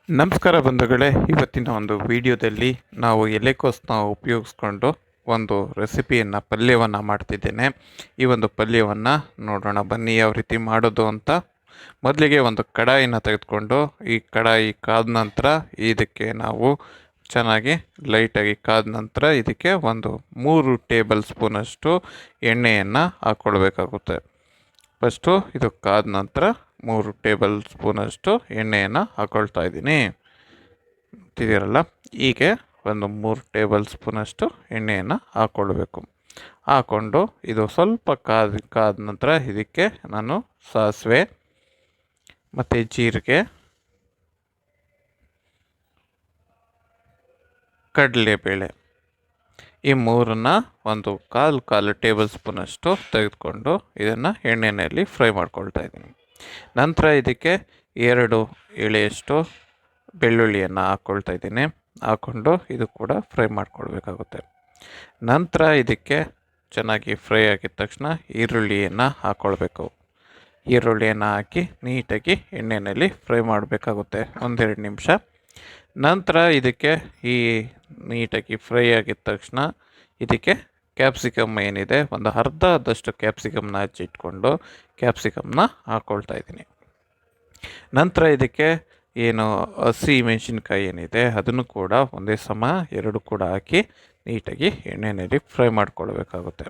ನಮಸ್ಕಾರ ಬಂಧುಗಳೇ, ಇವತ್ತಿನ ಒಂದು ವಿಡಿಯೋದಲ್ಲಿ ನಾವು ಎಲೆಕೋಸನ್ನ ಉಪಯೋಗಿಸ್ಕೊಂಡು ಒಂದು ಪಲ್ಯವನ್ನು ಮಾಡ್ತಿದ್ದೇನೆ. ಈ ಒಂದು ಪಲ್ಯವನ್ನು ನೋಡೋಣ ಬನ್ನಿ ಯಾವ ರೀತಿ ಮಾಡೋದು ಅಂತ. ಮೊದಲಿಗೆ ಒಂದು ಕಡಾಯಿನ ತೆಗೆದುಕೊಂಡು ಈ ಕಡಾಯಿ ಕಾದ ನಂತರ ಇದಕ್ಕೆ ನಾವು ಚೆನ್ನಾಗಿ ಲೈಟಾಗಿ ಕಾದ ನಂತರ ಇದಕ್ಕೆ ಒಂದು 3 ಟೇಬಲ್ ಸ್ಪೂನಷ್ಟು ಎಣ್ಣೆಯನ್ನು ಹಾಕ್ಕೊಳ್ಬೇಕಾಗುತ್ತೆ. ಫಸ್ಟು ಇದು ಕಾದ ನಂತರ 3 ಟೇಬಲ್ ಸ್ಪೂನಷ್ಟು ಎಣ್ಣೆಯನ್ನು ಹಾಕ್ಕೊಳ್ತಾ ಇದ್ದೀನಿ. ಅಂತಿದ್ದೀರಲ್ಲ, ಹೀಗೆ ಒಂದು 3 ಟೇಬಲ್ ಸ್ಪೂನಷ್ಟು ಎಣ್ಣೆಯನ್ನು ಹಾಕ್ಕೊಳ್ಬೇಕು. ಹಾಕ್ಕೊಂಡು ಇದು ಸ್ವಲ್ಪ ಕಾದ ನಂತರ ಇದಕ್ಕೆ ನಾನು ಸಾಸಿವೆ ಮತ್ತು ಜೀರಿಗೆ, ಕಡಲೆಬೇಳೆ ಈ ಮೂರನ್ನ ಒಂದು ಕಾಲು ಟೇಬಲ್ ಸ್ಪೂನಷ್ಟು ತೆಗೆದುಕೊಂಡು ಇದನ್ನು ಎಣ್ಣೆಯಲ್ಲಿ ಫ್ರೈ ಮಾಡ್ಕೊಳ್ತಾ ಇದ್ದೀನಿ. ನಂತರ ಇದಕ್ಕೆ 2 ಎಳೆಯಷ್ಟು ಬೆಳ್ಳುಳ್ಳಿಯನ್ನು ಹಾಕ್ಕೊಳ್ತಾ ಇದ್ದೀನಿ. ಹಾಕ್ಕೊಂಡು ಇದು ಕೂಡ ಫ್ರೈ ಮಾಡ್ಕೊಳ್ಬೇಕಾಗುತ್ತೆ. ನಂತರ ಇದಕ್ಕೆ ಚೆನ್ನಾಗಿ ಫ್ರೈ ಆಗಿದ ತಕ್ಷಣ ಈರುಳ್ಳಿಯನ್ನು ಹಾಕ್ಕೊಳ್ಬೇಕು. ಈರುಳ್ಳಿಯನ್ನು ಹಾಕಿ ನೀಟಾಗಿ ಎಣ್ಣೆಯಲ್ಲಿ ಫ್ರೈ ಮಾಡಬೇಕಾಗುತ್ತೆ 1-2 ನಿಮಿಷ. ನಂತರ ಇದಕ್ಕೆ ಈ ನೀಟಾಗಿ ಫ್ರೈ ಆಗಿದ ತಕ್ಷಣ ಇದಕ್ಕೆ ಕ್ಯಾಪ್ಸಿಕಮ್ ಏನಿದೆ, ಒಂದು ಅರ್ಧದಷ್ಟು ಕ್ಯಾಪ್ಸಿಕಮ್ನ ಹಚ್ಚಿಟ್ಕೊಂಡು ಕ್ಯಾಪ್ಸಿಕಮ್ನ ಹಾಕ್ಕೊಳ್ತಾ ಇದ್ದೀನಿ. ನಂತರ ಇದಕ್ಕೆ ಏನು ಹಸಿ ಮೆಣಸಿನ್ಕಾಯಿ ಏನಿದೆ ಅದನ್ನು ಕೂಡ ಒಂದೇ ಸಮ 2 ಕೂಡ ಹಾಕಿ ನೀಟಾಗಿ ಎಣ್ಣೆಯಲ್ಲಿ ಫ್ರೈ ಮಾಡ್ಕೊಳ್ಬೇಕಾಗುತ್ತೆ.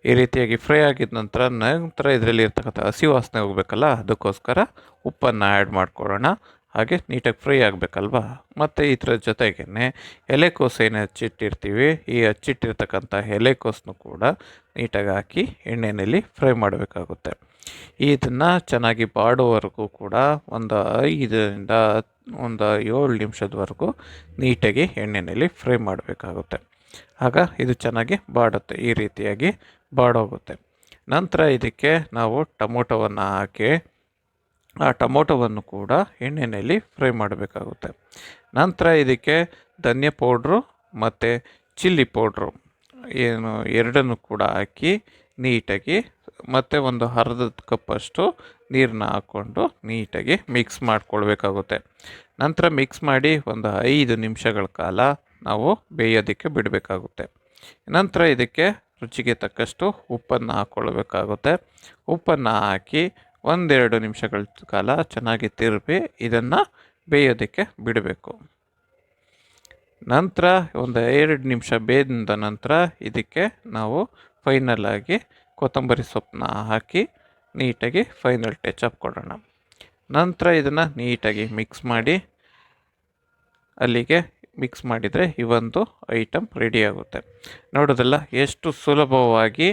ಈ ರೀತಿಯಾಗಿ ಫ್ರೈ ಆಗಿದ ನಂತರ ಇದರಲ್ಲಿ ಇರ್ತಕ್ಕಂಥ ಹಸಿ ವಾಸನೆ ಹೋಗಬೇಕಲ್ಲ, ಅದಕ್ಕೋಸ್ಕರ ಉಪ್ಪನ್ನು ಆ್ಯಡ್ ಮಾಡ್ಕೊಳ್ಳೋಣ. ಹಾಗೆ ನೀಟಾಗಿ ಫ್ರೈ ಆಗಬೇಕಲ್ವ. ಮತ್ತು ಇದರ ಜೊತೆಗೇ ಎಲೆಕೋಸು ಏನು ಹಚ್ಚಿಟ್ಟಿರ್ತೀವಿ, ಈ ಹಚ್ಚಿಟ್ಟಿರ್ತಕ್ಕಂಥ ಎಲೆಕೋಸನ್ನು ಕೂಡ ನೀಟಾಗಿ ಹಾಕಿ ಎಣ್ಣೆಯಲ್ಲಿ ಫ್ರೈ ಮಾಡಬೇಕಾಗುತ್ತೆ. ಇದನ್ನು ಚೆನ್ನಾಗಿ ಬಾಡುವವರೆಗೂ ಕೂಡ ಒಂದು 5ರಿಂದ 7 ನಿಮಿಷದವರೆಗೂ ನೀಟಾಗಿ ಎಣ್ಣೆಯಲ್ಲಿ ಫ್ರೈ ಮಾಡಬೇಕಾಗುತ್ತೆ. ಆಗ ಇದು ಚೆನ್ನಾಗಿ ಬಾಡುತ್ತೆ, ಈ ರೀತಿಯಾಗಿ ಬಾಡೋಗುತ್ತೆ. ನಂತರ ಇದಕ್ಕೆ ನಾವು ಟೊಮೊಟೊವನ್ನು ಹಾಕಿ ಆ ಟೊಮೊಟೊವನ್ನು ಕೂಡ ಎಣ್ಣೆಯಲ್ಲಿ ಫ್ರೈ ಮಾಡಬೇಕಾಗುತ್ತೆ. ನಂತರ ಇದಕ್ಕೆ ಧನಿಯಾ ಪೌಡ್ರು ಮತ್ತು ಚಿಲ್ಲಿ ಪೌಡ್ರು ಏನು ಎರಡನ್ನು ಕೂಡ ಹಾಕಿ ನೀಟಾಗಿ ಮತ್ತು ಒಂದು ಅರ್ಧ ಕಪ್ಪಷ್ಟು ನೀರನ್ನ ಹಾಕ್ಕೊಂಡು ನೀಟಾಗಿ ಮಿಕ್ಸ್ ಮಾಡ್ಕೊಳ್ಬೇಕಾಗುತ್ತೆ. ನಂತರ ಮಿಕ್ಸ್ ಮಾಡಿ ಒಂದು 5 ನಿಮಿಷಗಳ ಕಾಲ ನಾವು ಬೇಯೋದಕ್ಕೆ ಬಿಡಬೇಕಾಗುತ್ತೆ. ನಂತರ ಇದಕ್ಕೆ ರುಚಿಗೆ ತಕ್ಕಷ್ಟು ಉಪ್ಪನ್ನು ಹಾಕ್ಕೊಳ್ಬೇಕಾಗುತ್ತೆ. ಉಪ್ಪನ್ನು ಹಾಕಿ 1-2 ನಿಮಿಷಗಳ ಕಾಲ ಚೆನ್ನಾಗಿ ತಿರುವಿ ಇದನ್ನು ಬೇಯೋದಕ್ಕೆ ಬಿಡಬೇಕು. ನಂತರ ಒಂದು 2 ನಿಮಿಷ ಬೇಯ್ದ ನಂತರ ಇದಕ್ಕೆ ನಾವು ಫೈನಲಾಗಿ ಕೊತ್ತಂಬರಿ ಸೊಪ್ಪನ್ನ ಹಾಕಿ ನೀಟಾಗಿ ಫೈನಲ್ ಟಚ್ ಕೊಡೋಣ. ನಂತರ ಇದನ್ನು ನೀಟಾಗಿ ಮಿಕ್ಸ್ ಮಾಡಿ, ಅಲ್ಲಿಗೆ ಮಿಕ್ಸ್ ಮಾಡಿದರೆ ಈ ಒಂದು ಐಟಮ್ ರೆಡಿಯಾಗುತ್ತೆ. ನೋಡೋದಲ್ಲ ಎಷ್ಟು ಸುಲಭವಾಗಿ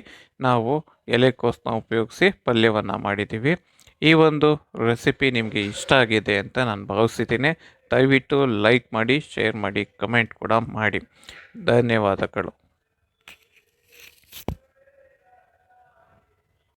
ನಾವು ಎಲೆಕೋಸನ್ನ ಉಪಯೋಗಿಸಿ ಪಲ್ಯವನ್ನು ಮಾಡಿದ್ದೀವಿ. ಈ ಒಂದು ರೆಸಿಪಿ ನಿಮಗೆ ಇಷ್ಟ ಆಗಿದೆ ಅಂತ ನಾನು ಭಾವಿಸಿದ್ದೀನಿ. ದಯವಿಟ್ಟು ಲೈಕ್ ಮಾಡಿ, ಶೇರ್ ಮಾಡಿ, ಕಮೆಂಟ್ ಕೂಡ ಮಾಡಿ. ಧನ್ಯವಾದಗಳು.